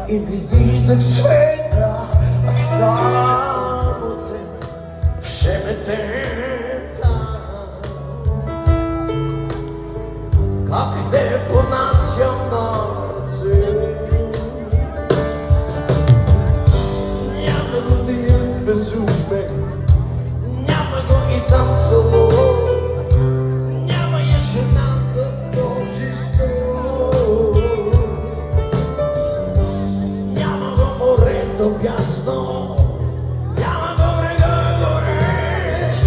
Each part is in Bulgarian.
і не віждах света, а само тебе вже мете танц. Как йде по нас явноці, няма го денят безумен, няма го и там село, няма я жената в този стол, няма го морето бясно, няма го брега гореч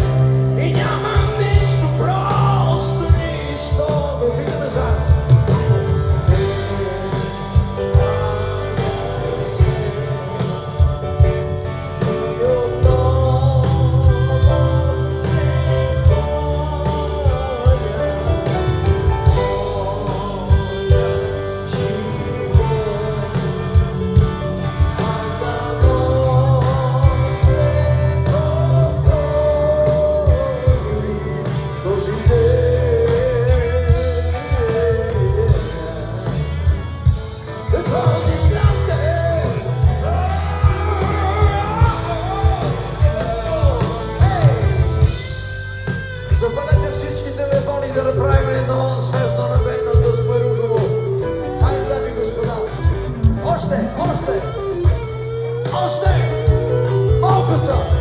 и няма нищо, просто нищо. Викаме заедно. Запалете всички телефони да направим едно свежно набедно с Парухово. Хайде, дами и господа. Още! Малко са!